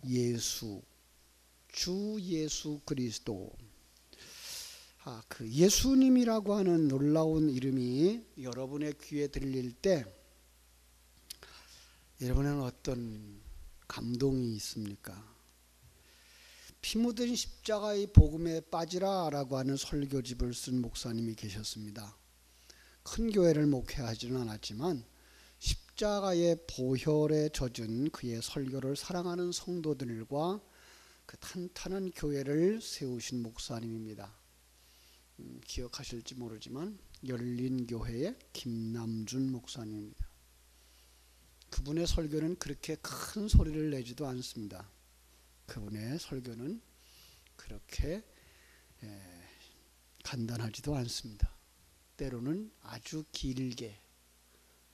예수, 주 예수 그리스도. 그 예수님이라고 하는 놀라운 이름이 여러분의 귀에 들릴 때 여러분은 어떤 감동이 있습니까? 피 묻은 십자가의 복음에 빠지라 라고 하는 설교집을 쓴 목사님이 계셨습니다. 큰 교회를 목회하지는 않았지만 십자가의 보혈에 젖은 그의 설교를 사랑하는 성도들과 그 탄탄한 교회를 세우신 목사님입니다. 기억하실지 모르지만 열린교회의 김남준 목사님입니다. 그분의 설교는 그렇게 큰 소리를 내지도 않습니다. 그분의 설교는 그렇게 간단하지도 않습니다. 때로는 아주 길게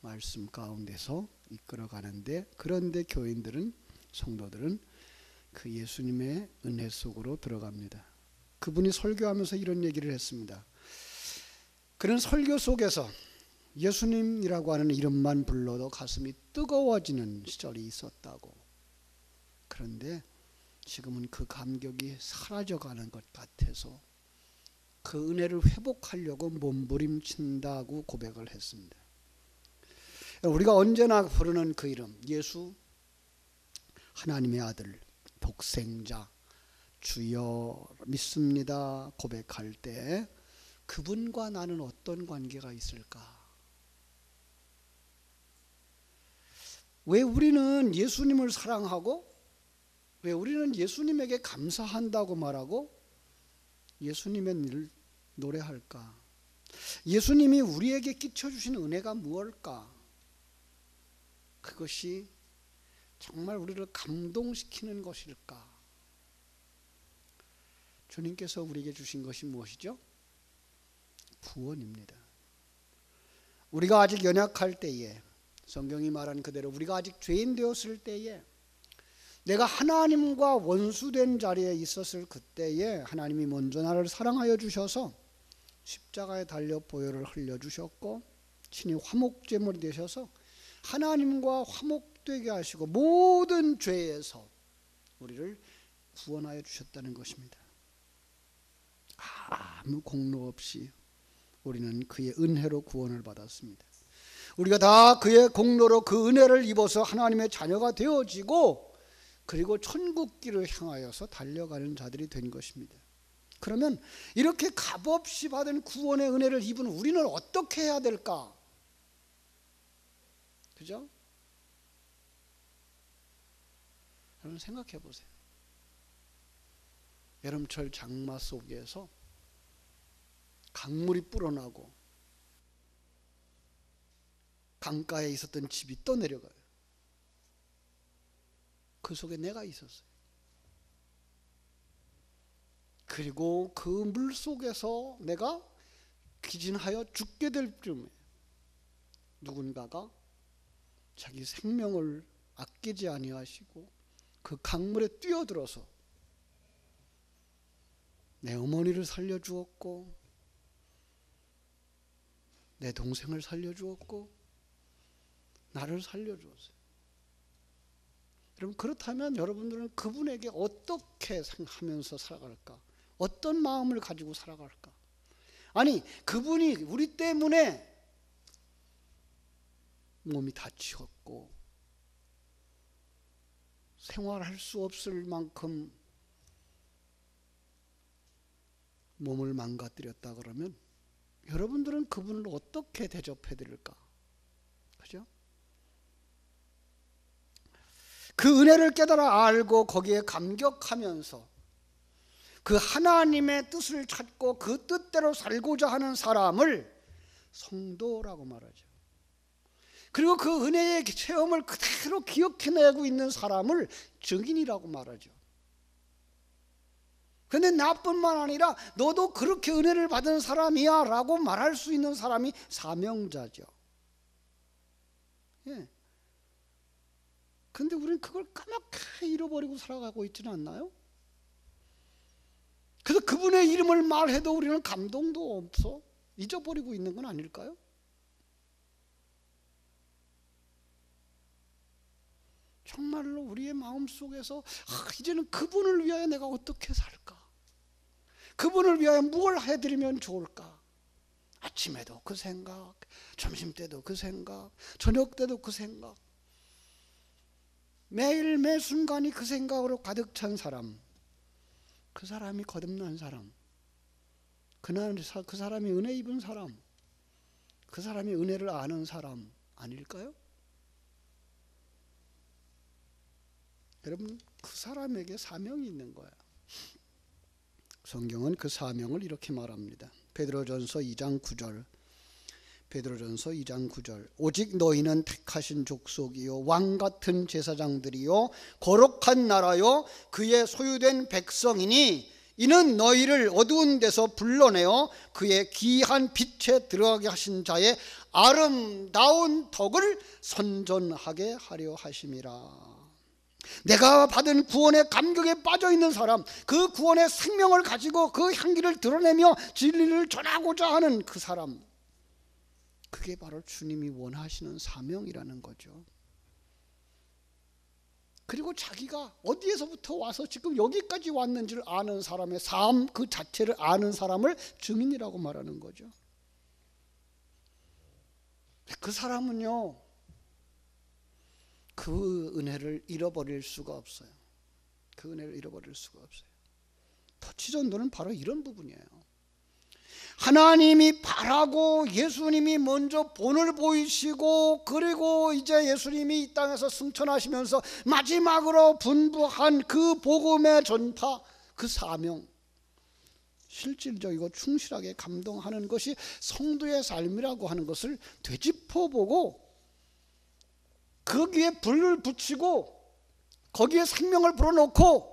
말씀 가운데서 이끌어가는데, 그런데 교인들은, 성도들은 그 예수님의 은혜 속으로 들어갑니다. 그분이 설교하면서 이런 얘기를 했습니다. 그런 설교 속에서 예수님이라고 하는 이름만 불러도 가슴이 뜨거워지는 시절이 있었다고. 그런데 지금은 그 감격이 사라져가는 것 같아서 그 은혜를 회복하려고 몸부림친다고 고백을 했습니다. 우리가 언제나 부르는 그 이름, 예수, 하나님의 아들, 독생자, 주여 믿습니다 고백할 때 그분과 나는 어떤 관계가 있을까? 왜 우리는 예수님을 사랑하고, 왜 우리는 예수님에게 감사한다고 말하고 예수님의 일을 노래할까? 예수님이 우리에게 끼쳐주신 은혜가 무엇일까? 그것이 정말 우리를 감동시키는 것일까? 주님께서 우리에게 주신 것이 무엇이죠? 구원입니다. 우리가 아직 연약할 때에, 성경이 말한 그대로 우리가 아직 죄인 되었을 때에, 내가 하나님과 원수된 자리에 있었을 그때에 하나님이 먼저 나를 사랑하여 주셔서 십자가에 달려 보혈을 흘려주셨고 친히 화목제물이 되셔서 하나님과 화목되게 하시고 모든 죄에서 우리를 구원하여 주셨다는 것입니다. 아무 공로 없이 우리는 그의 은혜로 구원을 받았습니다. 우리가 다 그의 공로로 그 은혜를 입어서 하나님의 자녀가 되어지고 그리고 천국길을 향하여서 달려가는 자들이 된 것입니다. 그러면 이렇게 값없이 받은 구원의 은혜를 입은 우리는 어떻게 해야 될까? 그죠? 여러분 생각해 보세요. 여름철 장마 속에서 강물이 불어나고 강가에 있었던 집이 떠내려가요. 그 속에 내가 있었어요. 그리고 그 물 속에서 내가 기진하여 죽게 될 즈음에 누군가가 자기 생명을 아끼지 아니하시고 그 강물에 뛰어들어서 내 어머니를 살려주었고 내 동생을 살려주었고 나를 살려주었어요. 여러분 그렇다면 여러분들은 그분에게 어떻게 생각하면서 살아갈까? 어떤 마음을 가지고 살아갈까? 아니 그분이 우리 때문에 몸이 다치었고 생활할 수 없을 만큼 몸을 망가뜨렸다 그러면 여러분들은 그분을 어떻게 대접해 드릴까? 그죠? 그 은혜를 깨달아 알고 거기에 감격하면서 그 하나님의 뜻을 찾고 그 뜻대로 살고자 하는 사람을 성도라고 말하죠. 그리고 그 은혜의 체험을 그대로 기억해내고 있는 사람을 증인이라고 말하죠. 그런데 나뿐만 아니라 너도 그렇게 은혜를 받은 사람이야 라고 말할 수 있는 사람이 사명자죠. 예. 그런데 우리는 그걸 까맣게 잃어버리고 살아가고 있지는 않나요? 그래서 그분의 이름을 말해도 우리는 감동도 없어 잊어버리고 있는 건 아닐까요? 정말로 우리의 마음속에서 이제는 그분을 위하여 내가 어떻게 살까? 그분을 위하여 무엇을 해드리면 좋을까? 아침에도 그 생각, 점심때도 그 생각, 저녁 때도 그 생각, 매일 매 순간이 그 생각으로 가득 찬 사람, 그 사람이 거듭난 사람, 그 사람이 은혜 입은 사람, 그 사람이 은혜를 아는 사람 아닐까요? 여러분, 그 사람에게 사명이 있는 거야. 성경은 그 사명을 이렇게 말합니다. 베드로전서 2장 9절. 베드로전서 2장 9절. 오직 너희는 택하신 족속이요 왕 같은 제사장들이요 거룩한 나라요 그의 소유된 백성이니 이는 너희를 어두운 데서 불러내어 그의 귀한 빛에 들어가게 하신 자의 아름다운 덕을 선전하게 하려 하심이라. 내가 받은 구원의 감격에 빠져있는 사람, 그 구원의 생명을 가지고 그 향기를 드러내며 진리를 전하고자 하는 그 사람, 그게 바로 주님이 원하시는 사명이라는 거죠. 그리고 자기가 어디에서부터 와서 지금 여기까지 왔는지를 아는 사람의 삶 그 자체를 아는 사람을 증인이라고 말하는 거죠. 그 사람은요, 그 은혜를 잃어버릴 수가 없어요. 그 은혜를 잃어버릴 수가 없어요. 터치전도는 바로 이런 부분이에요. 하나님이 바라고 예수님이 먼저 본을 보이시고 그리고 이제 예수님이 이 땅에서 승천하시면서 마지막으로 분부한 그 복음의 전파, 그 사명, 실질적이고 충실하게 감동하는 것이 성도의 삶이라고 하는 것을 되짚어보고 거기에 불을 붙이고 거기에 생명을 불어넣고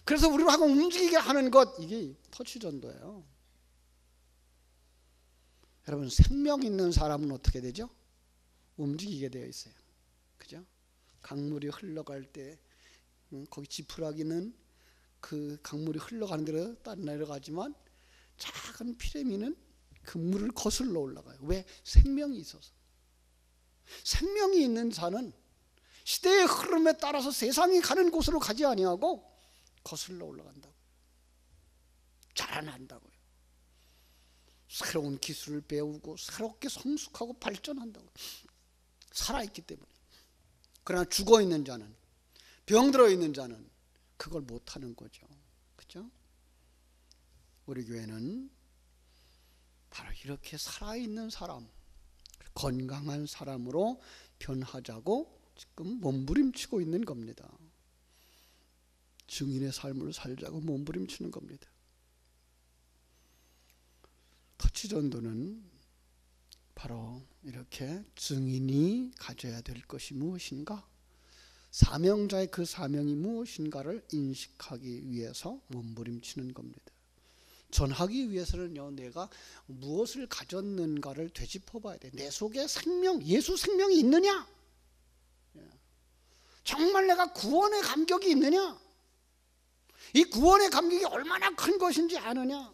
그래서 우리를 하고 움직이게 하는 것, 이게 터치전도예요. 여러분, 생명 있는 사람은 어떻게 되죠? 움직이게 되어 있어요. 그죠? 강물이 흘러갈 때 거기 지푸라기는 그 강물이 흘러가는 대로 내려가지만 작은 피레미는 그 물을 거슬러 올라가요. 왜? 생명이 있어서. 생명이 있는 자는 시대의 흐름에 따라서 세상이 가는 곳으로 가지 아니하고 거슬러 올라간다고, 자라난다고요. 새로운 기술을 배우고 새롭게 성숙하고 발전한다고, 살아있기 때문에. 그러나 죽어있는 자는, 병들어 있는 자는 그걸 못하는 거죠. 그렇죠? 우리 교회는 바로 이렇게 살아있는 사람, 건강한 사람으로 변하자고 지금 몸부림치고 있는 겁니다. 증인의 삶을 살자고 몸부림치는 겁니다. 터치전도는 바로 이렇게 증인이 가져야 될 것이 무엇인가, 사명자의 그 사명이 무엇인가를 인식하기 위해서 몸부림치는 겁니다. 전하기 위해서는요, 내가 무엇을 가졌는가를 되짚어 봐야 돼. 내 속에 생명, 예수 생명이 있느냐? 정말 내가 구원의 감격이 있느냐? 이 구원의 감격이 얼마나 큰 것인지 아느냐?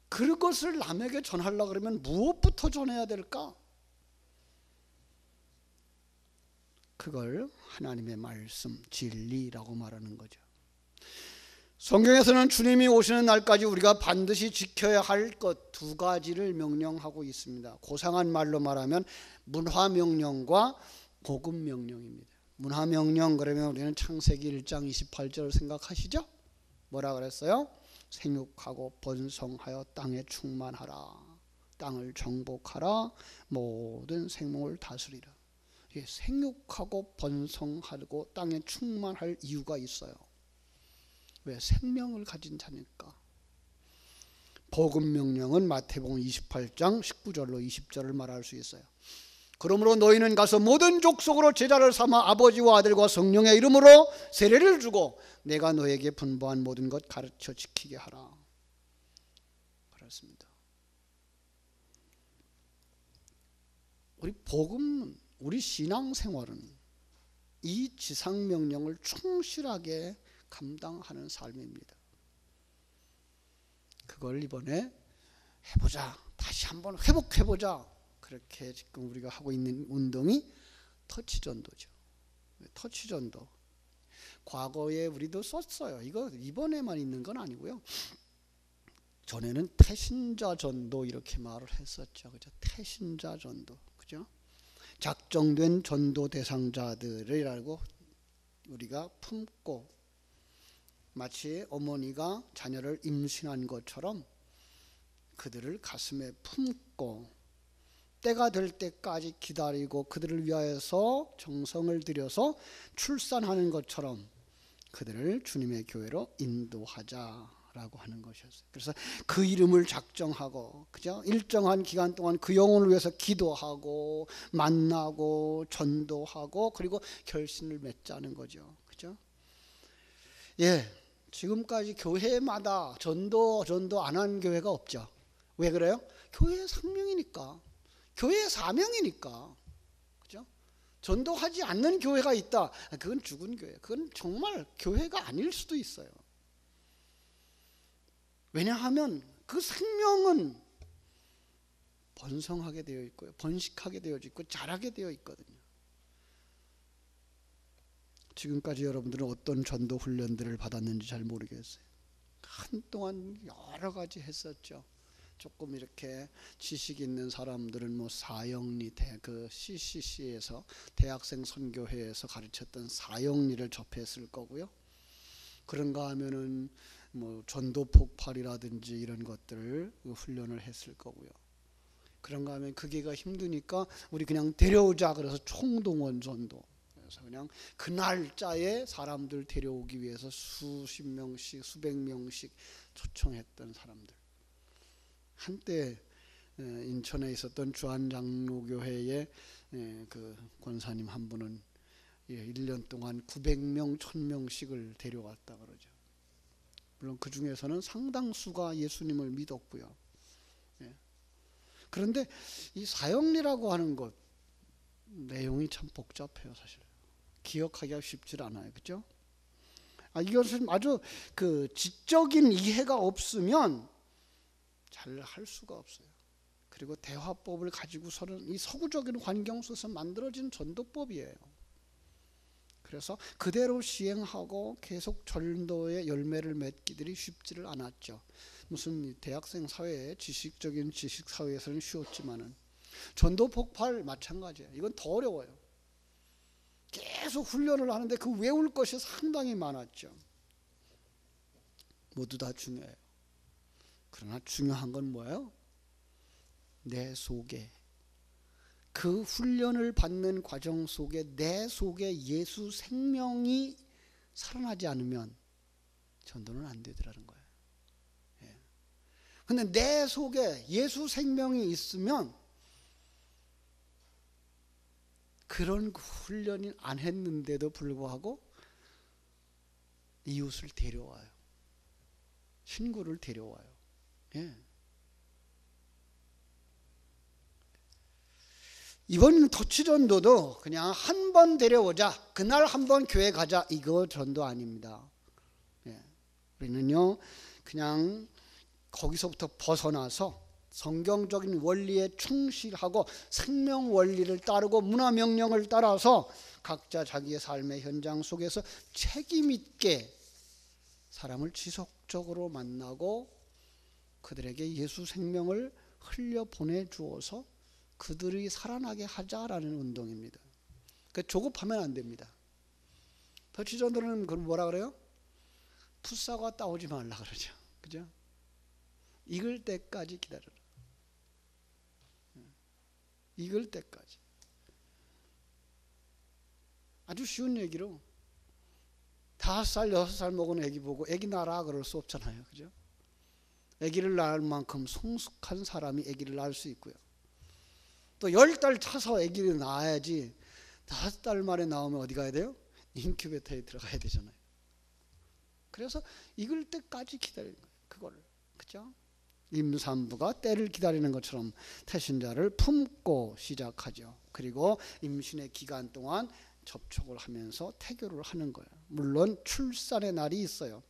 그것을 남에게 전하려고 그러면 무엇부터 전해야 될까? 그걸 하나님의 말씀, 진리라고 말하는 거죠. 성경에서는 주님이 오시는 날까지 우리가 반드시 지켜야 할 것 두 가지를 명령하고 있습니다. 고상한 말로 말하면 문화명령과 복음명령입니다. 문화명령 그러면 우리는 창세기 1장 28절을 생각하시죠? 뭐라 그랬어요? 생육하고 번성하여 땅에 충만하라, 땅을 정복하라, 모든 생명을 다스리라. 이게 생육하고 번성하고 땅에 충만할 이유가 있어요. 왜? 생명을 가진 자니까. 복음 명령은 마태복음 28장 19절로 20절을 말할 수 있어요. 그러므로 너희는 가서 모든 족속으로 제자를 삼아 아버지와 아들과 성령의 이름으로 세례를 주고 내가 너에게 분부한 모든 것 가르쳐 지키게 하라. 그렇습니다. 우리 복음, 우리 신앙생활은 이 지상명령을 충실하게 감당하는 삶입니다. 그걸 이번에 해보자, 다시 한번 회복해보자, 그렇게 지금 우리가 하고 있는 운동이 터치전도죠. 터치전도. 과거에 우리도 썼어요. 이거 이번에만 있는 건 아니고요. 전에는 태신자 전도 이렇게 말을 했었죠. 그죠? 태신자 전도. 그죠? 작정된 전도 대상자들이라고 우리가 품고, 마치 어머니가 자녀를 임신한 것처럼 그들을 가슴에 품고 때가 될 때까지 기다리고 그들을 위하여서 정성을 들여서 출산하는 것처럼 그들을 주님의 교회로 인도하자라고 하는 것이었어요. 그래서 그 이름을 작정하고, 그죠? 일정한 기간 동안 그 영혼을 위해서 기도하고 만나고 전도하고 그리고 결신을 맺자는 거죠. 그죠? 예, 지금까지 교회마다 전도 안 한 교회가 없죠. 왜 그래요? 교회의 상명이니까, 교회의 사명이니까. 그죠? 전도하지 않는 교회가 있다. 그건 죽은 교회. 그건 정말 교회가 아닐 수도 있어요. 왜냐하면 그 생명은 번성하게 되어 있고요, 번식하게 되어 있고 자라게 되어 있거든요. 지금까지 여러분들은 어떤 전도 훈련들을 받았는지 잘 모르겠어요. 한동안 여러 가지 했었죠. 조금 이렇게 지식 있는 사람들은 뭐 사형리 그 CCC에서 대학생 선교회에서 가르쳤던 사형리를 접했을 거고요. 그런가 하면은 뭐 전도 폭발이라든지 이런 것들을 훈련을 했을 거고요. 그런가 하면 그게가 힘드니까 우리 그냥 데려오자 그래서 총동원 전도. 그래서 그냥 그 날짜에 사람들 데려오기 위해서 수십 명씩 수백 명씩 초청했던 사람들. 한때 인천에 있었던 주한장로교회의 그 권사님 한 분은 1년 동안 900명, 1000명씩을 데려왔다 그러죠. 물론 그 중에서는 상당수가 예수님을 믿었고요. 그런데 이 사형리라고 하는 것 내용이 참 복잡해요. 사실 기억하기가 쉽지 않아요. 그죠? 이것은 아주 그 지적인 이해가 없으면 잘 할 수가 없어요. 그리고 대화법을 가지고서는 이 서구적인 환경 속에서 만들어진 전도법이에요. 그래서 그대로 시행하고 계속 전도의 열매를 맺기들이 쉽지를 않았죠. 무슨 대학생 사회에 지식적인 지식 사회에서는 쉬웠지만은 전도 폭발 마찬가지예요. 이건 더 어려워요. 계속 훈련을 하는데 그 외울 것이 상당히 많았죠. 모두 다 중요해요. 그러나 중요한 건 뭐예요? 내 속에, 그 훈련을 받는 과정 속에 내 속에 예수 생명이 살아나지 않으면 전도는 안 되더라는 거예요. 근데 내 속에 예수 생명이 있으면 그런 훈련이 안 했는데도 불구하고 이웃을 데려와요. 친구를 데려와요. 이번 터치전도도 그냥 한 번 데려오자, 그날 한 번 교회 가자, 이거 전도 아닙니다. 우리는요 그냥 거기서부터 벗어나서 성경적인 원리에 충실하고 생명 원리를 따르고 문화 명령을 따라서 각자 자기의 삶의 현장 속에서 책임 있게 사람을 지속적으로 만나고 그들에게 예수 생명을 흘려 보내주어서 그들이 살아나게 하자라는 운동입니다. 조급하면 안 됩니다. 터치전도는 뭐라 그래요? 풋사과 따오지 말라 그러죠. 그죠? 익을 때까지 기다려라. 익을 때까지. 아주 쉬운 얘기로 5살, 6살 먹은 애기 보고 애기 낳아라 그럴 수 없잖아요. 그죠? 애기를 낳을 만큼 성숙한 사람이 애기를 낳을 수 있고요. 또 10달 차서 애기를 낳아야지 5달 만에 나오면 어디 가야 돼요? 인큐베이터에 들어가야 되잖아요. 그래서 익을 때까지 기다리는 거예요. 그거를. 그죠? 임산부가 때를 기다리는 것처럼 태신자를 품고 시작하죠. 그리고 임신의 기간 동안 접촉을 하면서 태교를 하는 거예요. 물론 출산의 날이 있어요.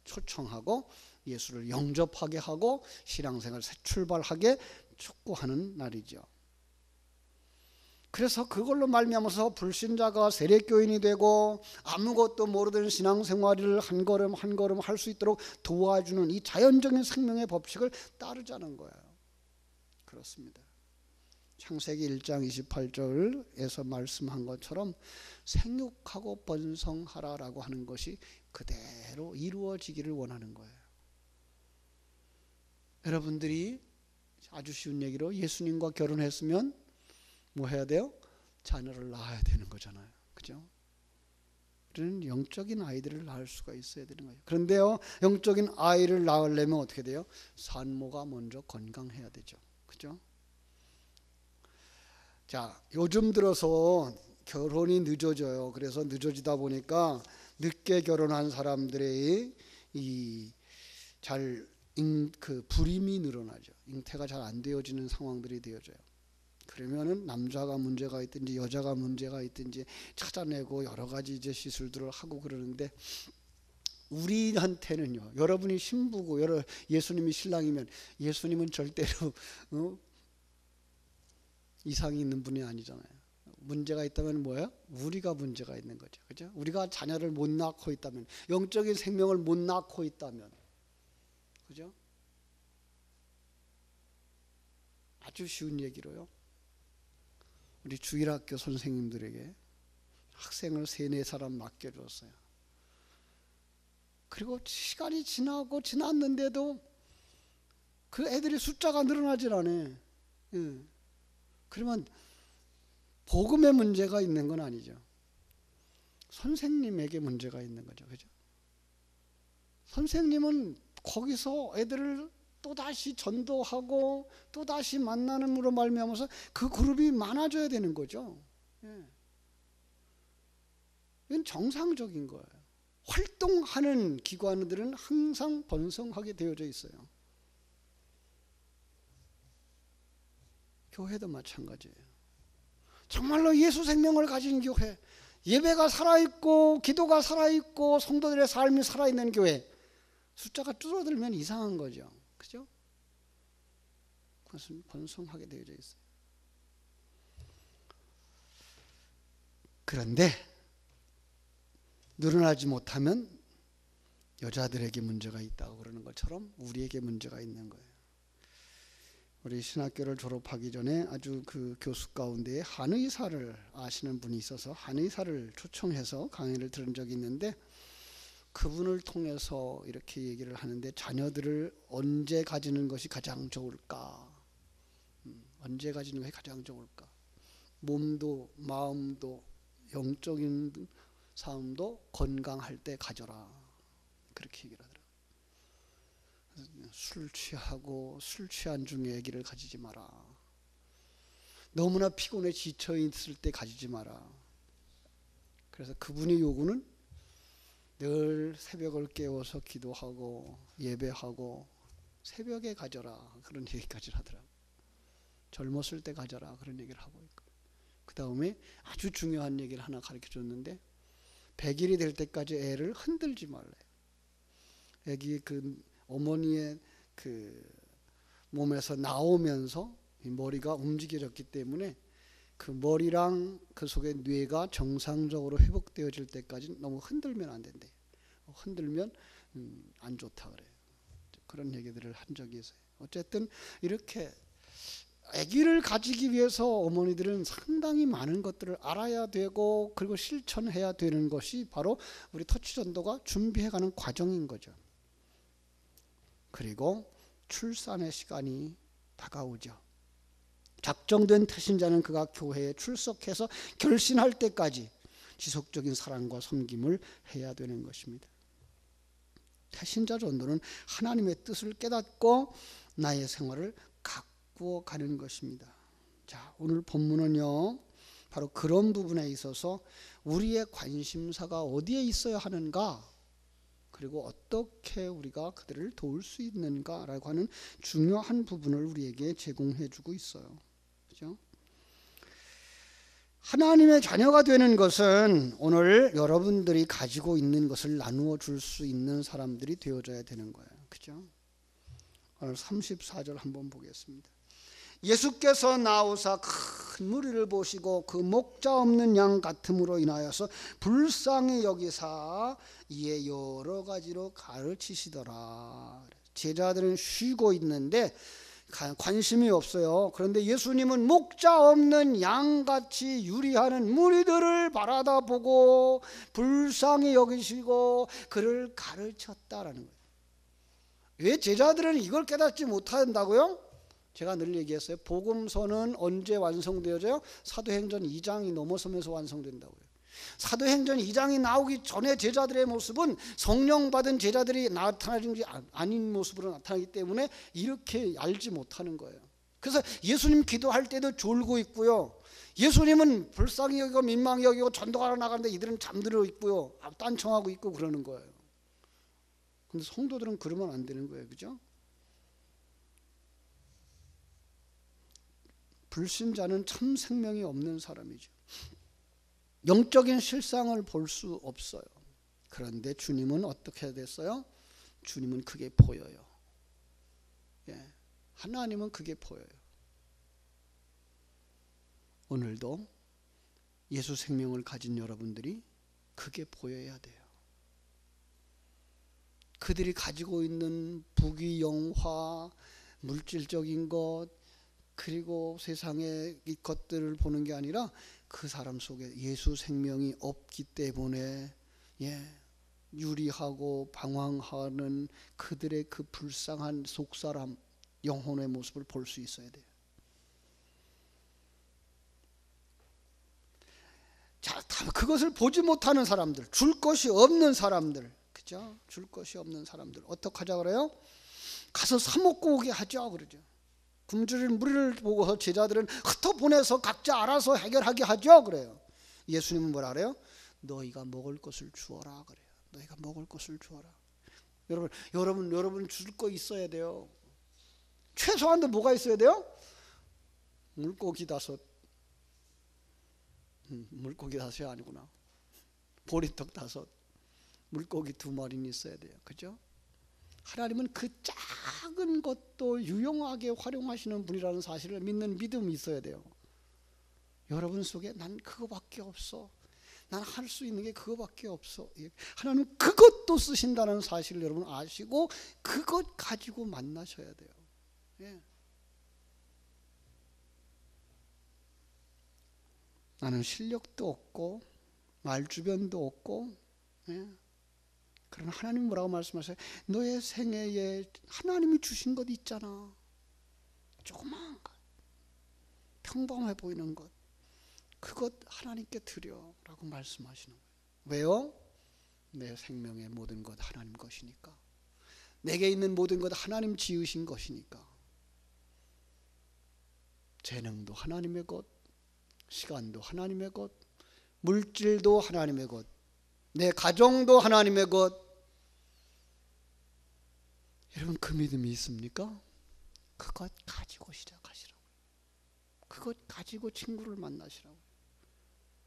초청하고 예수를 영접하게 하고 신앙생활 새 출발하게 촉구하는 날이죠. 그래서 그걸로 말미암아서 불신자가 세례교인이 되고 아무것도 모르던 신앙생활을 한 걸음 한 걸음 할 수 있도록 도와주는 이 자연적인 생명의 법칙을 따르자는 거예요. 그렇습니다. 창세기 1장 28절에서 말씀한 것처럼 생육하고 번성하라라고 하는 것이 그대로 이루어지기를 원하는 거예요. 여러분들이 아주 쉬운 얘기로 예수님과 결혼했으면 뭐 해야 돼요? 자녀를 낳아야 되는 거잖아요. 그죠? 우리는 영적인 아이들을 낳을 수가 있어야 되는 거예요. 그런데요, 영적인 아이를 낳으려면 어떻게 돼요? 산모가 먼저 건강해야 되죠. 그죠? 자, 요즘 들어서 결혼이 늦어져요. 그래서 늦어지다 보니까 늦게 결혼한 사람들의 불임이 늘어나죠. 잉태가 잘 안 되어지는 상황들이 되어져요. 그러면은 남자가 문제가 있든지 여자가 문제가 있든지 찾아내고 여러 가지 이제 시술들을 하고 그러는데, 우리한테는요, 여러분이 신부고 예수님이 신랑이면 예수님은 절대로 이상이 있는 분이 아니잖아요. 문제가 있다면 뭐예요? 우리가 문제가 있는 거죠. 그죠? 우리가 자녀를 못 낳고 있다면, 영적인 생명을 못 낳고 있다면, 그죠? 아주 쉬운 얘기로요, 우리 주일학교 선생님들에게 학생을 3-4사람 맡겨줬어요. 그리고 시간이 지나고 지났는데도 그 애들이 숫자가 늘어나질 않아요. 그러면 복음에 문제가 있는 건 아니죠. 선생님에게 문제가 있는 거죠. 그죠? 선생님은 거기서 애들을 또다시 전도하고 또다시 만나는으로 말미암아서 그 그룹이 많아져야 되는 거죠. 이건 정상적인 거예요. 활동하는 기관들은 항상 번성하게 되어져 있어요. 교회도 마찬가지예요. 정말로 예수 생명을 가진 교회, 예배가 살아있고 기도가 살아있고 성도들의 삶이 살아있는 교회, 숫자가 줄어들면 이상한 거죠. 그죠? 그것은 번성하게 되어져 있어요. 그런데 늘어나지 못하면 여자들에게 문제가 있다고 그러는 것처럼 우리에게 문제가 있는 거예요. 우리 신학교를 졸업하기 전에 아주 그 교수 가운데 한의사를 아시는 분이 있어서 한의사를 초청해서 강의를 들은 적이 있는데, 그분을 통해서 이렇게 얘기를 하는데, 자녀들을 언제 가지는 것이 가장 좋을까? 언제 가지는 것이 가장 좋을까? 몸도 마음도 영적인 삶도 건강할 때 가져라. 그렇게 얘기를 하더라고요. 술 취하고 술 취한 중에 아기를 가지지 마라. 너무나 피곤해 지쳐 있을 때 가지지 마라. 그래서 그분의 요구는 늘 새벽을 깨워서 기도하고 예배하고 새벽에 가져라, 그런 얘기까지 하더라고요. 젊었을 때 가져라, 그런 얘기를 하고 있고, 그 다음에 아주 중요한 얘기를 하나 가르쳐 줬는데, 100일이 될 때까지 애를 흔들지 말래. 애기 그 어머니의 그 몸에서 나오면서 머리가 움직여졌기 때문에 그 머리랑 그 속의 뇌가 정상적으로 회복되어질 때까지 너무 흔들면 안 된대. 흔들면 안 좋다 그래요. 그런 얘기들을 한 적이 있어요. 어쨌든 이렇게 아기를 가지기 위해서 어머니들은 상당히 많은 것들을 알아야 되고, 그리고 실천해야 되는 것이 바로 우리 터치전도가 준비해가는 과정인 거죠. 그리고 출산의 시간이 다가오죠. 작정된 태신자는 그가 교회에 출석해서 결신할 때까지 지속적인 사랑과 섬김을 해야 되는 것입니다. 태신자 전도는 하나님의 뜻을 깨닫고 나의 생활을 가꾸어 가는 것입니다. 자, 오늘 본문은요, 바로 그런 부분에 있어서 우리의 관심사가 어디에 있어야 하는가, 그리고 어떻게 우리가 그들을 도울 수 있는가라고 하는 중요한 부분을 우리에게 제공해 주고 있어요. 그죠? 하나님의 자녀가 되는 것은 오늘 여러분들이 가지고 있는 것을 나누어 줄 수 있는 사람들이 되어져야 되는 거예요. 그죠? 오늘 34절 한번 보겠습니다. 예수께서 나오사 큰 무리를 보시고 그 목자 없는 양 같음으로 인하여서 불쌍히 여기사 이에 여러 가지로 가르치시더라. 제자들은 쉬고 있는데 관심이 없어요. 그런데 예수님은 목자 없는 양같이 유리하는 무리들을 바라다보고 불쌍히 여기시고 그를 가르쳤다라는 거예요. 왜 제자들은 이걸 깨닫지 못한다고요? 제가 늘 얘기했어요. 복음서는 언제 완성되어져요? 사도행전 2장이 넘어서면서 완성된다고요. 사도행전 2장이 나오기 전에 제자들의 모습은 성령 받은 제자들이 나타나는 게 아닌 모습으로 나타나기 때문에 이렇게 알지 못하는 거예요. 그래서 예수님 기도할 때도 졸고 있고요. 예수님은 불쌍히 여기고 민망히 여기고 전도하러 나가는데 이들은 잠들어 있고요. 딴청하고 있고 그러는 거예요. 근데 성도들은 그러면 안 되는 거예요. 그죠? 불신자는 참 생명이 없는 사람이죠. 영적인 실상을 볼 수 없어요. 그런데 주님은 어떻게 됐어요? 주님은 그게 보여요. 예, 하나님은 그게 보여요. 오늘도 예수 생명을 가진 여러분들이 그게 보여야 돼요. 그들이 가지고 있는 부귀 영화, 물질적인 것, 그리고 세상의 이 것들을 보는 게 아니라 그 사람 속에 예수 생명이 없기 때문에 유리하고 방황하는 그들의 그 불쌍한 속사람 영혼의 모습을 볼 수 있어야 돼요. 자, 그것을 보지 못하는 사람들, 줄 것이 없는 사람들, 그죠? 줄 것이 없는 사람들 어떻게 하자 그래요? 가서 사 먹고 오게 하죠, 그러죠. 굶주릴 무리를 보고서 제자들은 흩어보내서 각자 알아서 해결하게 하죠. 그래요. 예수님은 뭐라 그래요? 너희가 먹을 것을 주어라 그래요. 너희가 먹을 것을 주어라. 여러분 줄 거 있어야 돼요. 최소한도 뭐가 있어야 돼요? 물고기 5, 물고기 5이 아니구나. 보리떡 5, 물고기 2마리는 있어야 돼요. 그죠? 하나님은 그 작은 것도 유용하게 활용하시는 분이라는 사실을 믿는 믿음이 있어야 돼요. 여러분 속에 난 그거밖에 없어. 난 할 수 있는 게 그거밖에 없어. 하나님은 그것도 쓰신다는 사실을 여러분 아시고 그것 가지고 만나셔야 돼요. 예. 나는 실력도 없고 말주변도 없고 그러나 하나님 뭐라고 말씀하세요? 너의 생애에 하나님이 주신 것 있잖아. 조그마한 것, 평범해 보이는 것, 그것 하나님께 드려라고 말씀하시는 거예요. 왜요? 내 생명의 모든 것 하나님 것이니까. 내게 있는 모든 것 하나님 지으신 것이니까. 재능도 하나님의 것, 시간도 하나님의 것, 물질도 하나님의 것, 내 가정도 하나님의 것. 여러분 그 믿음이 있습니까? 그것 가지고 시작하시라고요. 그것 가지고 친구를 만나시라고요.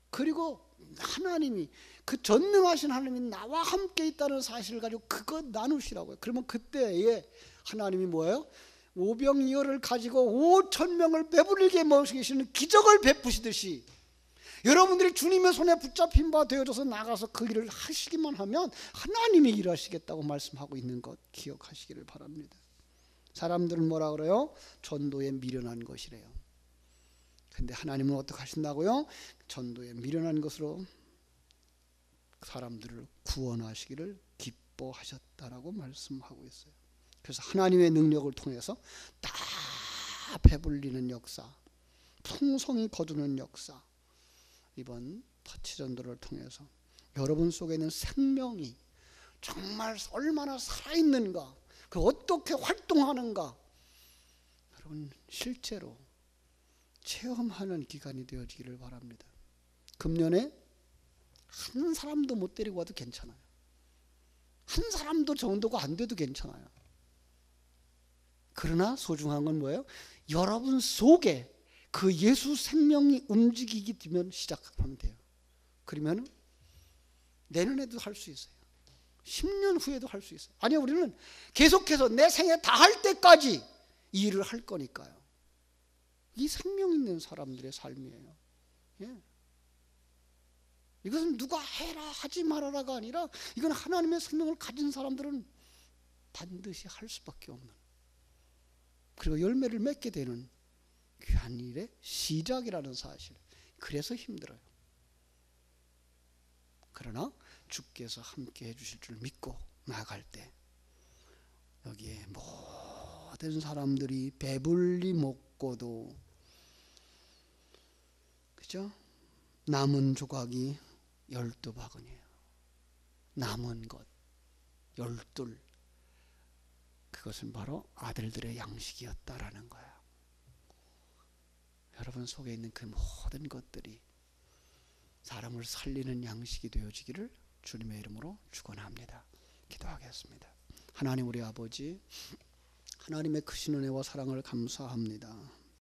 그리고 하나님이 그 전능하신 하나님이 나와 함께 있다는 사실을 가지고 그것 나누시라고요. 그러면 그때에 하나님이 뭐예요? 오병이어를 가지고 5,000명을 배부르게 먹이시는 기적을 베푸시듯이 여러분들이 주님의 손에 붙잡힌 바 되어져서 나가서 그 일을 하시기만 하면 하나님이 일하시겠다고 말씀하고 있는 것 기억하시기를 바랍니다. 사람들은 뭐라 그래요? 전도에 미련한 것이래요. 근데 하나님은 어떻게 하신다고요? 전도에 미련한 것으로 사람들을 구원하시기를 기뻐하셨다라고 말씀하고 있어요. 그래서 하나님의 능력을 통해서 다 배불리는 역사, 풍성히 거두는 역사, 이번 터치전도를 통해서 여러분 속에 있는 생명이 정말 얼마나 살아있는가, 그 어떻게 활동하는가 여러분 실제로 체험하는 기간이 되어지기를 바랍니다. 금년에 한 사람도 못 데리고 와도 괜찮아요. 한 사람도 정도가 안 돼도 괜찮아요. 그러나 소중한 건 뭐예요? 여러분 속에 그 예수 생명이 움직이게 되면 시작하면 돼요. 그러면 내년에도 할 수 있어요. 10년 후에도 할 수 있어요. 아니요, 우리는 계속해서 내 생에 다 할 때까지 이 일을 할 거니까요. 이 생명 있는 사람들의 삶이에요. 예. 이것은 누가 해라 하지 말아라가 아니라 이건 하나님의 생명을 가진 사람들은 반드시 할 수밖에 없는, 그리고 열매를 맺게 되는 귀한 일의 시작이라는 사실. 그래서 힘들어요. 그러나 주께서 함께 해주실 줄 믿고 나아갈 때 여기에 모든 사람들이 배불리 먹고도, 그죠? 남은 조각이 12바구니예요. 남은 것 12, 그것은 바로 아들들의 양식이었다라는 거예요. 여러분 속에 있는 그 모든 것들이 사람을 살리는 양식이 되어지기를 주님의 이름으로 축원합니다. 기도하겠습니다. 하나님 우리 아버지, 하나님의 크신 은혜와 사랑을 감사합니다.